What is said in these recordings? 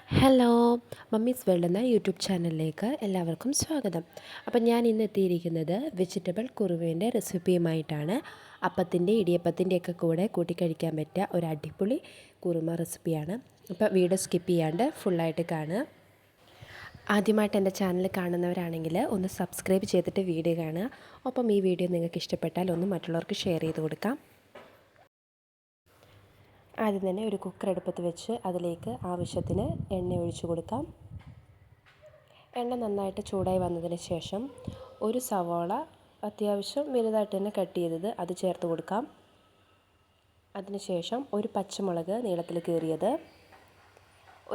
Hello, mummies world എന്ന YouTube ചാനലിലേക്ക് എല്ലാവർക്കും സ്വാഗതം. അപ്പം ഞാൻ ഇന്ന് എത്തിയിരിക്കുന്നത് വെജിറ്റബിൾ കുറുവേൻ്റെ റെസിപ്പിയുമായിട്ടാണ്. അപ്പത്തിൻ്റെ ഇടിയപ്പത്തിൻ്റെയൊക്കെ കൂടെ കൂട്ടിക്കഴിക്കാൻ പറ്റിയ ഒരു അടിപൊളി കുറുമ റെസിപ്പിയാണ്. അപ്പോൾ വീഡിയോ സ്കിപ്പ് ചെയ്യാണ്ട് ഫുള്ളായിട്ട് കാണുക. ആദ്യമായിട്ട് എൻ്റെ ചാനൽ കാണുന്നവരാണെങ്കിൽ ഒന്ന് സബ്സ്ക്രൈബ് ചെയ്തിട്ട് വീഡിയോ കാണുക. ഒപ്പം ഈ വീഡിയോ നിങ്ങൾക്ക് ഇഷ്ടപ്പെട്ടാൽ ഒന്ന് മറ്റുള്ളവർക്ക് ഷെയർ ചെയ്ത് കൊടുക്കാം. ആദ്യം തന്നെ ഒരു കുക്കർ അടുപ്പത്ത് വെച്ച് അതിലേക്ക് ആവശ്യത്തിന് എണ്ണ ഒഴിച്ചു കൊടുക്കാം. എണ്ണ നന്നായിട്ട് ചൂടായി വന്നതിന് ശേഷം ഒരു സവാള അത്യാവശ്യം വലുതായിട്ട് തന്നെ കട്ട് ചെയ്തത് അത് ചേർത്ത് കൊടുക്കാം. അതിനുശേഷം ഒരു പച്ചമുളക് നീളത്തിൽ കീറിയത്,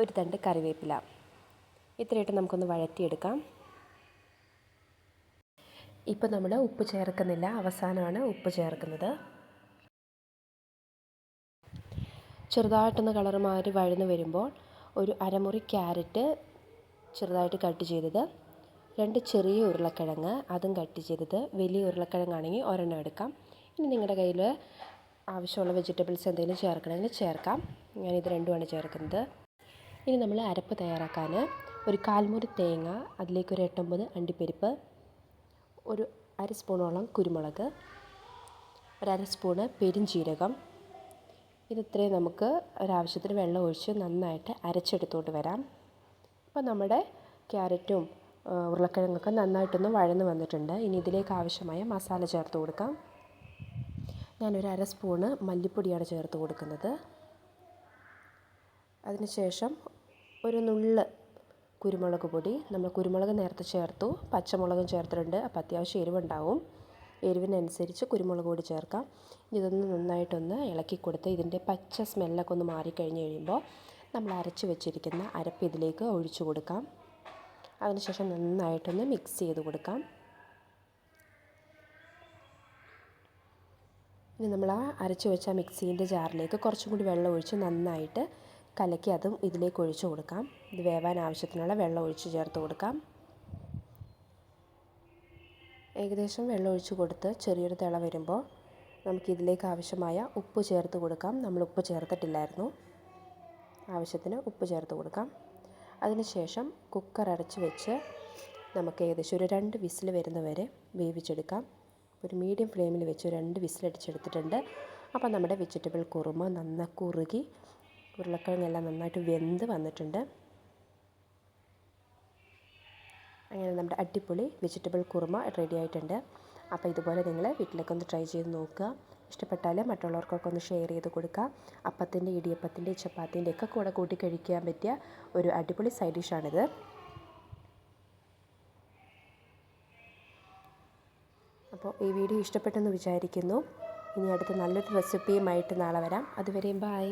ഒരു തണ്ട് കറിവേപ്പില, ഇത്രയായിട്ട് നമുക്കൊന്ന് വഴറ്റിയെടുക്കാം. ഇപ്പോൾ നമ്മൾ ഉപ്പ് ചേർക്കുന്നില്ല, അവസാനമാണ് ഉപ്പ് ചേർക്കുന്നത്. ചെറുതായിട്ടൊന്ന് കളർ മാറി വഴന്ന് വരുമ്പോൾ ഒരു അരമുറി ക്യാരറ്റ് ചെറുതായിട്ട് കട്ട് ചെയ്തത്, 2 ചെറിയ ഉരുളക്കിഴങ്ങ് അതും കട്ട് ചെയ്തത്, വലിയ ഉരുളക്കിഴങ്ങാണെങ്കിൽ ഒരെണ്ണം എടുക്കാം. ഇനി നിങ്ങളുടെ കയ്യിൽ ആവശ്യമുള്ള വെജിറ്റബിൾസ് എന്തെങ്കിലും ചേർക്കണമെങ്കിൽ ചേർക്കാം. ഞാനിത് രണ്ടുമാണ് ചേർക്കുന്നത്. ഇനി നമ്മൾ അരപ്പ് തയ്യാറാക്കാൻ ഒരു 1/4 മുറി തേങ്ങ, അതിലേക്ക് ഒരു 8-9 അണ്ടിപ്പരിപ്പ്, ഒരു അര സ്പൂണോളം കുരുമുളക്, ഒരു അര സ്പൂണ് പെരുംജീരകം, ഇതിത്രയും നമുക്ക് ഒരാവശ്യത്തിന് വെള്ളം ഒഴിച്ച് നന്നായിട്ട് അരച്ചെടുത്തുകൊണ്ട് വരാം. അപ്പോൾ നമ്മുടെ ക്യാരറ്റും ഉരുളക്കിഴങ്ങൊക്കെ നന്നായിട്ടൊന്ന് വഴന്ന് വന്നിട്ടുണ്ട്. ഇനി ഇതിലേക്ക് ആവശ്യമായ മസാല ചേർത്ത് കൊടുക്കാം. ഞാനൊരു അര സ്പൂണ് മല്ലിപ്പൊടിയാണ് ചേർത്ത് കൊടുക്കുന്നത്. അതിനുശേഷം ഒരു നുള്ള് കുരുമുളക് പൊടി, നമ്മൾ കുരുമുളക് നേരത്തെ ചേർത്തു, പച്ചമുളകും ചേർത്തിട്ടുണ്ട്. അപ്പോൾ അത്യാവശ്യം എരിവുണ്ടാവും. എരിവിനനുസരിച്ച് കുരുമുളക് പൊടി ചേർക്കാം. ഇതൊന്ന് നന്നായിട്ടൊന്ന് ഇളക്കി കൊടുത്ത് ഇതിൻ്റെ പച്ച സ്മെല്ലൊക്കെ ഒന്ന് മാറിക്കഴിഞ്ഞ് കഴിയുമ്പോൾ നമ്മൾ അരച്ച് വെച്ചിരിക്കുന്ന അരപ്പ് ഇതിലേക്ക് ഒഴിച്ചു കൊടുക്കാം. അതിനുശേഷം നന്നായിട്ടൊന്ന് മിക്സ് ചെയ്ത് കൊടുക്കാം. ഇനി നമ്മൾ ആ അരച്ച് വെച്ച മിക്സീൻ്റെ ജാറിലേക്ക് കുറച്ചും കൂടി വെള്ളം ഒഴിച്ച് നന്നായിട്ട് കലക്കി അതും ഇതിലേക്ക് ഒഴിച്ചു കൊടുക്കാം. ഇത് വേവാൻ ആവശ്യത്തിനുള്ള വെള്ളം ഒഴിച്ച് ചേർത്ത് കൊടുക്കാം. ഏകദേശം വെള്ളം ഒഴിച്ച് കൊടുത്ത് ചെറിയൊരു തിള വരുമ്പോൾ നമുക്കിതിലേക്ക് ആവശ്യമായ ഉപ്പ് ചേർത്ത് കൊടുക്കാം. നമ്മൾ ഉപ്പ് ചേർത്തിട്ടില്ലായിരുന്നു. ആവശ്യത്തിന് ഉപ്പ് ചേർത്ത് കൊടുക്കാം. അതിനുശേഷം കുക്കർ അടച്ച് വെച്ച് നമുക്ക് ഏകദേശം ഒരു 2 വിസിൽ വരുന്നവരെ വേവിച്ചെടുക്കാം. ഒരു മീഡിയം ഫ്ലെയിമിൽ വെച്ച് 2 വിസിലടിച്ചെടുത്തിട്ടുണ്ട്. അപ്പോൾ നമ്മുടെ വെജിറ്റബിൾ കുറുമ നന്നായി കുറുകി ഉരുളക്കിഴങ്ങെല്ലാം നന്നായിട്ട് വെന്ത് വന്നിട്ടുണ്ട്. അങ്ങനെ നമ്മുടെ അടിപൊളി വെജിറ്റബിൾ കുറുമ റെഡി ആയിട്ടുണ്ട്. അപ്പോൾ ഇതുപോലെ നിങ്ങൾ വീട്ടിലേക്ക് ഒന്ന് ട്രൈ ചെയ്ത് നോക്കുക. ഇഷ്ടപ്പെട്ടാൽ മറ്റുള്ളവർക്കൊക്കെ ഒന്ന് ഷെയർ ചെയ്ത് കൊടുക്കുക. അപ്പത്തിൻ്റെ, ഇടിയപ്പത്തിൻ്റെ, ചപ്പാത്തിൻ്റെ ഒക്കെ കൂടെ കൂട്ടി കഴിക്കാൻ പറ്റിയ ഒരു അടിപൊളി സൈഡ് ഡിഷാണിത്. അപ്പോൾ ഈ വീഡിയോ ഇഷ്ടപ്പെട്ടെന്ന് വിചാരിക്കുന്നു. ഇനി അടുത്ത നല്ലൊരു റെസിപ്പിയുമായിട്ട് നാളെ വരാം. അതുവരെയും ബൈ.